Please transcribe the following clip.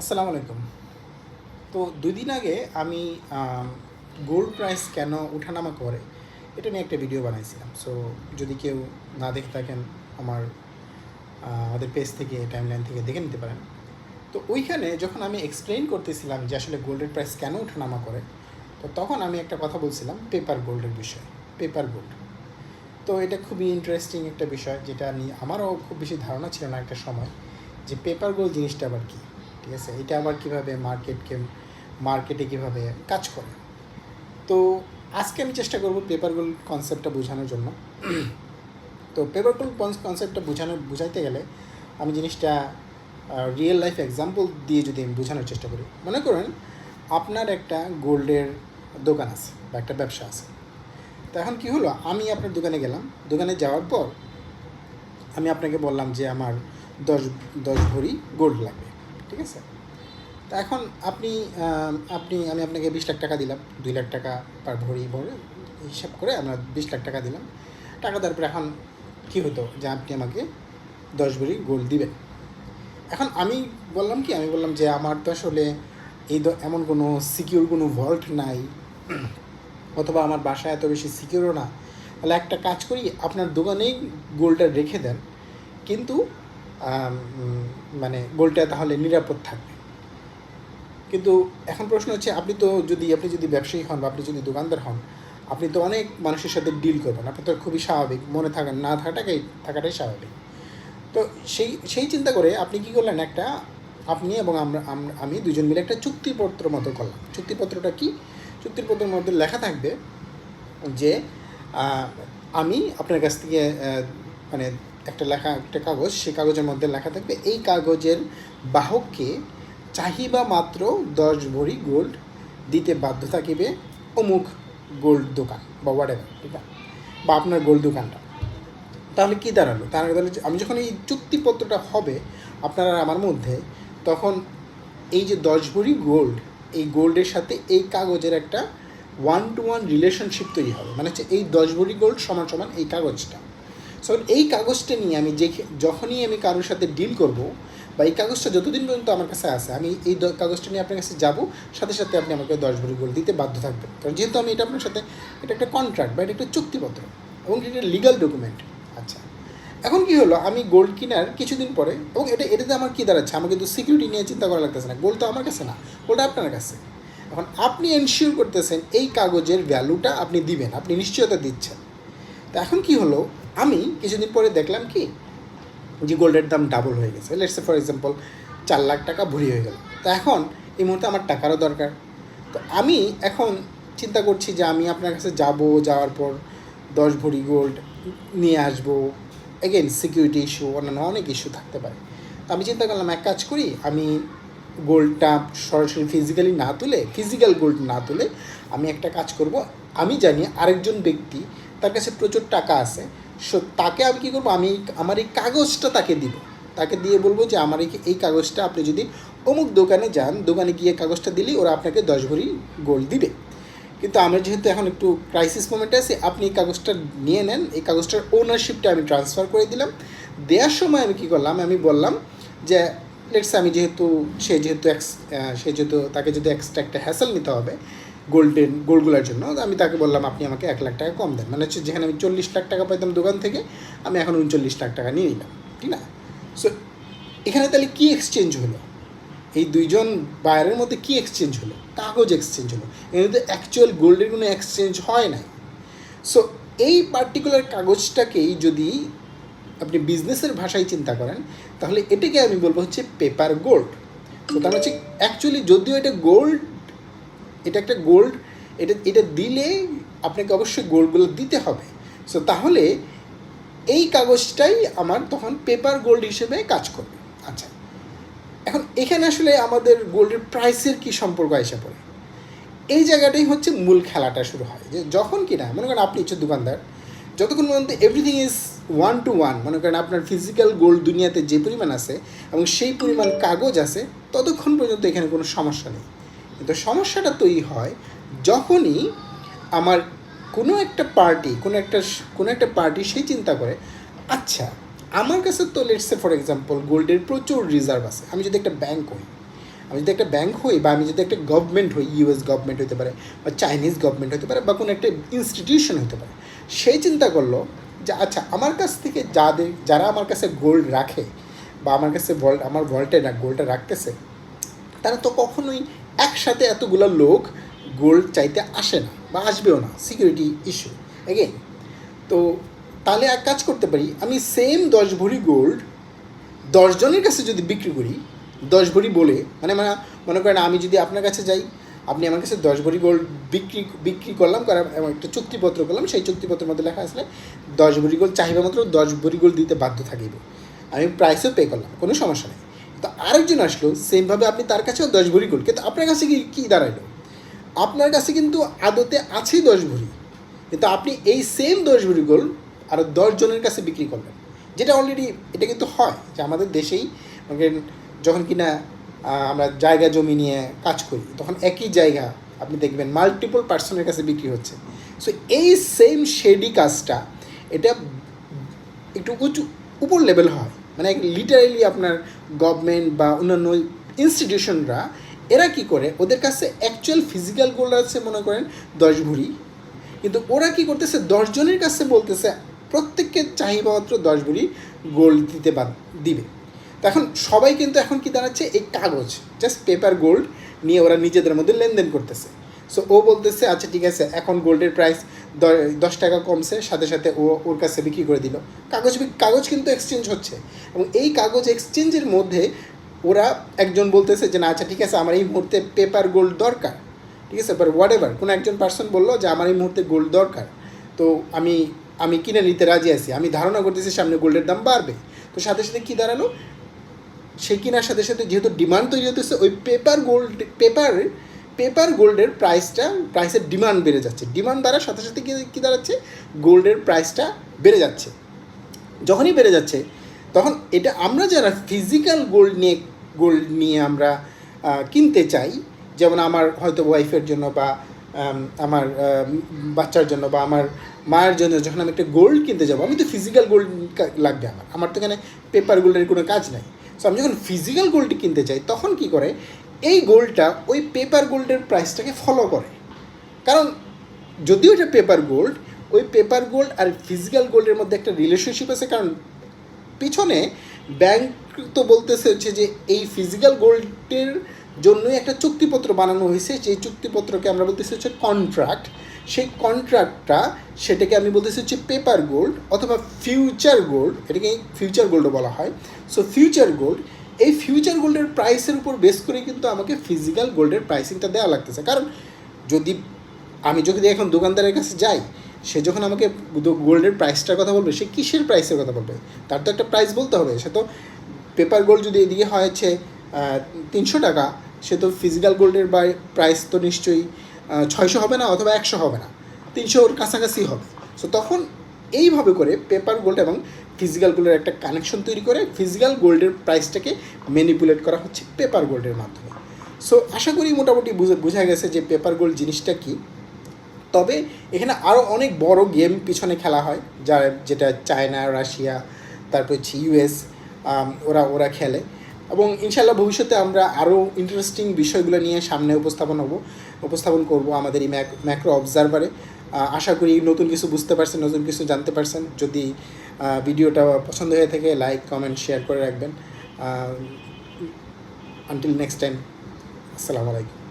আসসালামু আলাইকুম। তো ২ দিন আগে আমি গোল্ড প্রাইস কেন ওঠানামা করে, এটা নিয়ে একটা ভিডিও বানাইছিলাম। সো যদি কেউ না দেখে থাকেন, আমার আমাদের পেজ থেকে, টাইমলাইন থেকে দেখে নিতে পারেন। তো ওইখানে যখন আমি এক্সপ্লেইন করতেছিলাম যে আসলে গোল্ডের প্রাইস কেন ওঠানামা করে, তো তখন আমি একটা কথা বলছিলাম পেপার গোল্ডের বিষয়ে। Paper gold. তো এটা খুবই ইন্টারেস্টিং একটা বিষয়, যেটা নিয়ে আমারও খুব বেশি ধারণা ছিল না একটা সময়, যে পেপার গোল্ড জিনিসটা আবার কী। ঠিক আছে, এটা আবার কীভাবে মার্কেটে কীভাবে কাজ করে। তো আজকে আমি চেষ্টা করব পেপার গোল্ড কনসেপ্টটা বোঝানোর জন্য। তো পেপার গোল্ড কনসেপ্টটা বোঝাইতে গেলে আমি জিনিসটা রিয়েল লাইফ এক্সাম্পল দিয়ে যদি আমি বোঝানোর চেষ্টা করি, মনে করেন আপনার একটা গোল্ডের দোকান আছে বা একটা ব্যবসা আছে। তো এখন কী হলো, আমি আপনার দোকানে গেলাম, দোকানে যাওয়ার পর আমি আপনাকে বললাম যে আমার দশ দশ ভরি গোল্ড লাগবে। ঠিক আছে, তা এখন আমি আপনাকে 20 লাখ টাকা দিলাম, 2 লাখ টাকা পার ভরি ভরে হিসাব করে আমরা 20 লাখ টাকা দিলাম। টাকা দেওয়ার পর এখন কী হতো যে আপনি আমাকে 10 ভরি গোল্ড দিবেন। এখন আমি বললাম যে আমার তো আসলে এমন কোনো সিকিউর কোনো ভল্ট নাই, অথবা আমার বাসা এত বেশি সিকিউরও না। তাহলে একটা কাজ করি, আপনার দোকানেই গোল্ডটা রেখে দেন, কিন্তু মানে গোল্ডটা তাহলে নিরাপদ থাকবে। কিন্তু এখন প্রশ্ন হচ্ছে, আপনি যদি ব্যবসায়ী হন বা আপনি যদি দোকানদার হন, আপনি তো অনেক মানুষের সাথে ডিল করবেন, আপনি তো খুবই স্বাভাবিক, মনে থাকেন না থাকাটাই স্বাভাবিক। তো সেই চিন্তা করে আপনি কী করলেন, আপনি এবং আমি দুজন মিলে একটা চুক্তিপত্র মতো করলাম। চুক্তিপত্রটা কি? চুক্তিপত্রের মধ্যে লেখা থাকবে যে আমি আপনার কাছ থেকে মানে একটা কাগজ, সেই কাগজের মধ্যে লেখা থাকবে এই কাগজের বাহককে চাহিবা মাত্র 10 ভরি গোল্ড দিতে বাধ্য থাকিবে অমুক গোল্ড দোকান বা হোয়াটএভার, ঠিক আছে, বা আপনার গোল্ড দোকানটা। তাহলে কী দাঁড়ালো? তাহলে আমি যখন এই চুক্তিপত্রটা হবে আপনার আর আমার মধ্যে, তখন এই যে 10 ভরি গোল্ড, এই গোল্ডের সাথে এই কাগজের একটা 1-to-1 রিলেশনশিপ তৈরি হবে। মানে হচ্ছে এই 10 ভরি গোল্ড সমান সমান এই কাগজটা। সো এই কাগজটা নিয়ে আমি যখনই আমি কারোর সাথে ডিল করব, বা এই কাগজটা যতদিন পর্যন্ত আমার কাছে আছে, আমি এই কাগজটা নিয়ে আপনার কাছে যাব, সাথে সাথে আপনি আমাকে 10 ভরি গোল্ড দিতে বাধ্য থাকবেন। কারণ যেহেতু আমি এটা আপনার সাথে, এটা একটা কন্ট্রাক্ট বা এটা একটা চুক্তিপত্র, এবং এটা লিগাল ডকুমেন্ট। আচ্ছা, এখন কী হলো, আমি গোল্ড কেনার কিছুদিন পরে, এবং এটাতে আমার কী দাঁড়াচ্ছে, আমাকে কিন্তু সিকিউরিটি নিয়ে চিন্তা করা লাগতেছে না, গোল্ড তো আমার কাছে না, গোল্ডটা আপনার কাছে। এখন আপনি এনশিওর করতেছেন এই কাগজের ভ্যালুটা আপনি দিবেন, আপনি নিশ্চয়তা দিচ্ছেন। তো এখন কী হলো, আমি কিছুদিন পরে দেখলাম কি যে গোল্ডের দাম ডাবল হয়ে গেছে। Let's say for example 4 lakh টাকা ভরি হয়ে গেল। তো এখন এই মুহূর্তে আমার টাকারও দরকার। তো আমি এখন চিন্তা করছি যে আমি আপনার কাছে যাওয়ার পর 10 ভরি গোল্ড নিয়ে আসবো। এগেন সিকিউরিটি ইস্যু, অন্যান্য অনেক ইস্যু থাকতে পারে। তো আমি চিন্তা করলাম, এক কাজ করি, আমি গোল্ডটা সরাসরি ফিজিক্যাল গোল্ড না তুলে আমি একটা কাজ করব। আমি জানি আরেকজন ব্যক্তি, তার কাছে প্রচুর টাকা আছে, সো তাকে আমি কী করবো, আমি আমার এই কাগজটা তাকে দিব। তাকে দিয়ে বলবো যে আমার এই কাগজটা আপনি যদি অমুক দোকানে যান, দোকানে গিয়ে কাগজটা দিলেই ওরা আপনাকে 10 ভরি গোল্ড দিবে। কিন্তু আমরা যেহেতু এখন একটু ক্রাইসিস মোমেন্টে আছি, আপনি এই কাগজটা নিয়ে নেন, এই কাগজটার ওনারশিপটা আমি ট্রান্সফার করে দিলাম। দেওয়ার সময় আমি কী করলাম, আমি বললাম যে লেটস, আমি তাকে যদি এক্সট্রা একটা হ্যাসেল নিতে হবে গোল্ডগুলোর জন্য, আমি তাকে বললাম আপনি আমাকে 1 লাখ টাকা কম দেন। মানে হচ্ছে যেখানে আমি 40 লাখ টাকা পাইতাম দোকান থেকে, আমি এখন 39 লাখ টাকা নিয়ে নিলাম, ঠিক না? সো এখানে তাহলে কী এক্সচেঞ্জ হলো, এই দুইজন বায়ারের মধ্যে কী এক্সচেঞ্জ হলো? কাগজ এক্সচেঞ্জ হলো। এর মধ্যে অ্যাকচুয়াল গোল্ডের কোনো এক্সচেঞ্জ হয় নাই। সো এই পার্টিকুলার কাগজটাকেই যদি আপনি বিজনেসের ভাষায় চিন্তা করেন, তাহলে এটাকে আমি বলবো হচ্ছে পেপার গোল্ড। তো তার হচ্ছে অ্যাকচুয়ালি যদিও এটা একটা গোল্ড, এটা দিলে আপনাকে অবশ্যই গোল্ডগুলো দিতে হবে। সো তাহলে এই কাগজটাই আমার তখন পেপার গোল্ড হিসেবে কাজ করবে। আচ্ছা, এখন এখানে আসলে আমাদের গোল্ডের প্রাইসের কী সম্পর্ক এসে পড়ে, এই জায়গাটাই হচ্ছে মূল খেলাটা শুরু হয়। যে যখন কিনা মনে করেন আপনি হচ্ছে দোকানদার, যতক্ষণ পর্যন্ত এভরিথিং ইজ 1-to-1, মনে করেন আপনার ফিজিক্যাল গোল্ড দুনিয়াতে যে পরিমাণ আছে এবং সেই পরিমাণ কাগজ আছে, ততক্ষণ পর্যন্ত এখানে কোনো সমস্যা নেই। কিন্তু সমস্যাটা তৈরি হয় যখনই আমার কোনো একটা পার্টি সেই চিন্তা করে, আচ্ছা আমার কাছে তো লেটস সে ফর এক্সাম্পল গোল্ডের প্রচুর রিজার্ভ আছে, আমি যদি একটা ব্যাংক হই, আমি যদি একটা ব্যাংক হই বা আমি যদি একটা গভর্নমেন্ট হই, ইউএস গভর্নমেন্ট হতে পারে বা চাইনিজ গভর্নমেন্ট হতে পারে বা কোনো একটা ইনস্টিটিউশন হতে পারে, সেই চিন্তা করলো যে আচ্ছা আমার কাছ থেকে যারা আমার কাছে গোল্ড রাখে বা আমার কাছে আমার ভল্টে গোল্ডটা রাখতেছে, তারা তো কখনোই একসাথে এতগুলো লোক গোল্ড চাইতে আসে না বা আসবেও না, সিকিউরিটি ইস্যু এগেন। তো তাহলে এক কাজ করতে পারি, আমি সেম 10 ভরি গোল্ড 10 জনের কাছে যদি বিক্রি করি, 10 ভরি বলে মানে মনে করেন আমি যদি আপনার কাছে যাই, আপনি আমার কাছে 10 ভরি গোল্ড বিক্রি করলাম, এবং একটা চুক্তিপত্র করলাম, সেই চুক্তিপত্রের মধ্যে লেখা আসলে 10 ভরি গোল্ড চাহিদা মাত্র 10 ভরি গোল্ড দিতে বাধ্য থাকিব, আমি প্রাইসও পে করলাম, কোনো সমস্যা নেই। তো আরেকজন আসলো সেমভাবে, আপনি তার কাছেও 10 ভরি গোল্ড, কিন্তু আপনার কাছে কী দাঁড়াইলো, আপনার কাছে কিন্তু আদতে আছেই 10 ভরি, কিন্তু আপনি এই সেম 10 ভরি গোল্ড আরও 10 জনের কাছে বিক্রি করবেন, যেটা অলরেডি এটা কিন্তু হয় যে আমাদের দেশেই যখন কিনা আমরা জায়গা জমি নিয়ে কাজ করি, তখন একই জায়গা আপনি দেখবেন মাল্টিপল পার্সনের কাছে বিক্রি হচ্ছে। সো এই সেম শেডি কাজটা এটা একটু উপর লেভেল হয়, মানে লিটারেলি আপনার গভর্নমেন্ট বা অন্যান্য ইনস্টিটিউশনরা এরা কী করে, ওদের কাছে অ্যাকচুয়াল ফিজিক্যাল গোল্ড আছে মনে করেন 10 ভরি, কিন্তু ওরা কী করতেছে 10 জনের কাছে বলতেছে প্রত্যেককে চাহিদা মাত্র 10 ভরি গোল্ড দিবে। তো এখন সবাই কিন্তু এখন কি দাঁড়াচ্ছে, এই কাগজ জাস্ট পেপার গোল্ড নিয়ে ওরা নিজেদের মধ্যে লেনদেন করতেছে। সো ও বলতেছে আচ্ছা ঠিক আছে, এখন গোল্ডের প্রাইস 10 টাকা কমছে, সাথে সাথে ওর কাছে বিক্রি করে দিল। কাগজ কিন্তু এক্সচেঞ্জ হচ্ছে, এবং এই কাগজ এক্সচেঞ্জের মধ্যে ওরা একজন বলতেছে যে না আচ্ছা ঠিক আছে আমার এই মুহূর্তে পেপার গোল্ড দরকার, ঠিক আছে, বাট হোয়াট এভার, কোনো একজন পার্সন বললো যে আমার এই মুহূর্তে গোল্ড দরকার, তো আমি কিনে নিতে রাজি আছি, আমি ধারণা করতেছি সামনে গোল্ডের দাম বাড়বে। তো সাথে সাথে কী দাঁড়ালো, সে কেনার সাথে সাথে যেহেতু ডিমান্ড তৈরি হতেছে, ওই পেপার গোল্ডের প্রাইসের ডিমান্ড বেড়ে যাচ্ছে, ডিমান্ড বাড়ার সাথে সাথে কী দাঁড়াচ্ছে, গোল্ডের প্রাইসটা বেড়ে যাচ্ছে। যখনই বেড়ে যাচ্ছে তখন এটা আমরা যারা ফিজিক্যাল গোল্ড নিয়ে আমরা কিনতে চাই, যেমন আমার হয়তো ওয়াইফের জন্য বা আমার বাচ্চার জন্য বা আমার মায়ের জন্য যখন আমি একটা গোল্ড কিনতে যাবো, আমি তো ফিজিক্যাল গোল্ড লাগবে, আমার তো এখানে পেপার গোল্ডের কোনো কাজ নাই। সো আমি যখন ফিজিক্যাল গোল্ডটি কিনতে চাই, তখন কি করে, এই গোল্ডটা ওই পেপার গোল্ডের প্রাইসটাকে ফলো করে, কারণ যদিও এটা পেপার গোল্ড, ওই পেপার গোল্ড আর ফিজিক্যাল গোল্ডের মধ্যে একটা রিলেশনশিপ আছে, কারণ পিছনে ব্যাংক তো বলতেছে হচ্ছে যে এই ফিজিক্যাল গোল্ডের জন্যই একটা চুক্তিপত্র বানানো হয়েছে, যেই চুক্তিপত্রকে আমরা বলতেছি হচ্ছে কন্ট্রাক্ট, সেই কন্ট্রাক্টটা সেটাকে আমি বলতেছি হচ্ছে পেপার গোল্ড অথবা ফিউচার গোল্ড, এটাকে ফিউচার গোল্ডও বলা হয়। সো ফিউচার গোল্ড, এই ফিউচার গোল্ডের প্রাইসের উপর বেস করে কিন্তু আমাকে ফিজিক্যাল গোল্ডের প্রাইসিংটা দেওয়া লাগতেছে, কারণ আমি যদি এখন দোকানদারের কাছে যাই, সে যখন আমাকে গোল্ডের প্রাইসটার কথা বলবে, সে কিসের প্রাইসের কথা বলবে, তার তো একটা প্রাইস বলতে হবে। সে তো পেপার গোল্ড যদি এদিকে হয় হচ্ছে 300 টাকা, সে তো ফিজিক্যাল গোল্ডের প্রাইস তো নিশ্চয়ই 600 হবে না, অথবা 100 হবে না, 300-র কাছাকাছি হবে। সো তখন এইভাবে করে পেপার গোল্ড এবং ফিজিক্যাল গোল্ডের একটা কানেকশন তৈরি করে ফিজিক্যাল গোল্ডের প্রাইসটাকে ম্যানিপুলেট করা হচ্ছে পেপার গোল্ডের মাধ্যমে। সো আশা করি মোটামুটি বোঝা গেছে যে পেপার গোল্ড জিনিসটা কী। তবে এখানে আরও অনেক বড় গেম পিছনে খেলা হয়, যেটা চায়না, রাশিয়া, তারপর হচ্ছে ইউএস, ওরা খেলে, এবং ইনশাল্লাহ ভবিষ্যতে আমরা আরও ইন্টারেস্টিং বিষয়গুলো নিয়ে সামনে উপস্থাপন করব আমাদের এই ম্যাক্রো অবজারভারে। আশা করি নতুন কিছু বুঝতে পারছেন, নতুন কিছু জানতে পারছেন। যদি ভিডিওটা পছন্দ হয়ে থাকে, লাইক, কমেন্ট, শেয়ার করে রাখবেন। আনটিল নেক্সট টাইম, আসসালামু আলাইকুম।